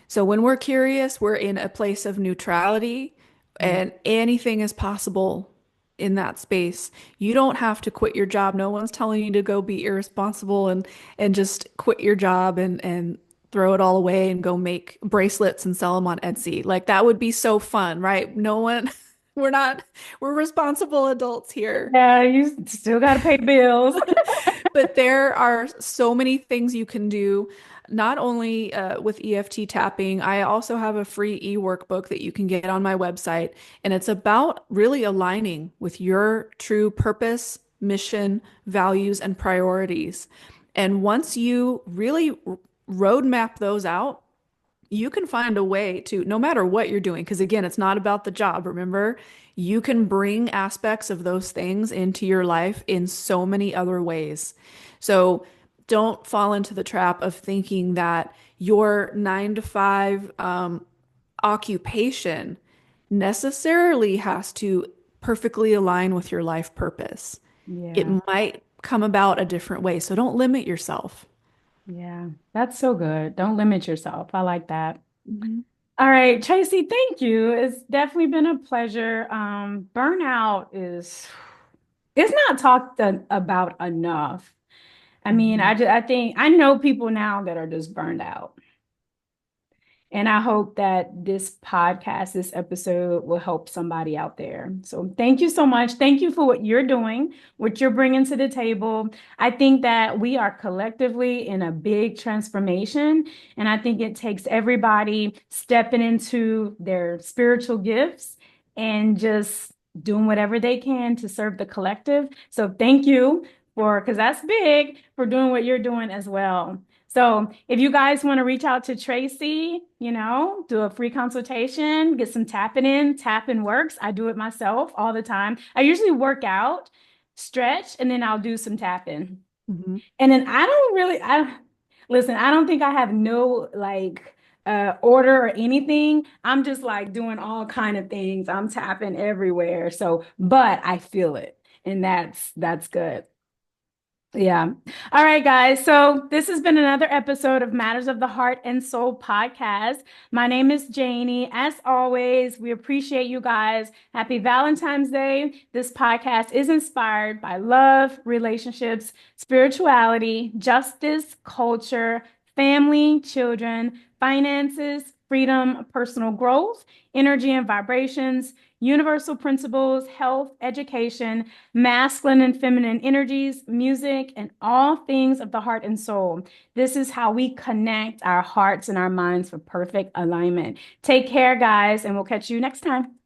[SPEAKER 2] So when we're curious, we're in a place of neutrality
[SPEAKER 1] Mm.
[SPEAKER 2] and anything is possible in that space. You don't have to quit your job. No one's telling you to go be irresponsible and just quit your job and throw it all away and go make bracelets and sell them on Etsy. Like that would be so fun, right? No one, we're not, we're responsible adults here.
[SPEAKER 1] Yeah, you still got to pay bills.
[SPEAKER 2] But there are so many things you can do, not only with EFT tapping. I also have a free e-workbook that you can get on my website, and it's about really aligning with your true purpose, mission, values, and priorities. And once you really roadmap those out, you can find a way to, no matter what you're doing, because again, it's not about the job. Remember, you can bring aspects of those things into your life in so many other ways. So don't fall into the trap of thinking that your 9 to 5 occupation necessarily has to perfectly align with your life purpose. It
[SPEAKER 1] Yeah,
[SPEAKER 2] might come about a different way. So don't limit yourself.
[SPEAKER 1] yeah, that's so good. Don't limit yourself. I like that.
[SPEAKER 2] Mhm.
[SPEAKER 1] All right, Tracy, thank you. It's definitely been a pleasure. Burnout it's not about enough. I mean,
[SPEAKER 2] Mhm.
[SPEAKER 1] I think I know people now that are just burned out. And I hope that this podcast, this episode will help somebody out there. So thank you so much. Thank you for what you're doing, what you're bringing to the table. I think that we are collectively in a big transformation. And I think it takes everybody stepping into their spiritual gifts and just doing whatever they can to serve the collective. So thank you because that's big, for doing what you're doing as well. So if you guys want to reach out to Tracy, do a free consultation, get some tapping in. Tapping works. I do it myself all the time. I usually work out, stretch, and then I'll do some tapping.
[SPEAKER 2] Mhm.
[SPEAKER 1] And then listen, I don't think I have no like order or anything. I'm just like doing all kind of things. I'm tapping everywhere. So, but I feel it. And that's good. Yeah. All right, guys. So this has been another episode of Matters of the Heart and Soul podcast. My name is Janie. As always, we appreciate you guys. Happy Valentine's Day. This podcast is inspired by love, relationships, spirituality, justice, culture, family, children, finances, freedom, personal growth, energy and vibrations, universal principles, health, education, masculine and feminine energies, music, and all things of the heart and soul. This is how we connect our hearts and our minds for perfect alignment. Take care, guys, and we'll catch you next time.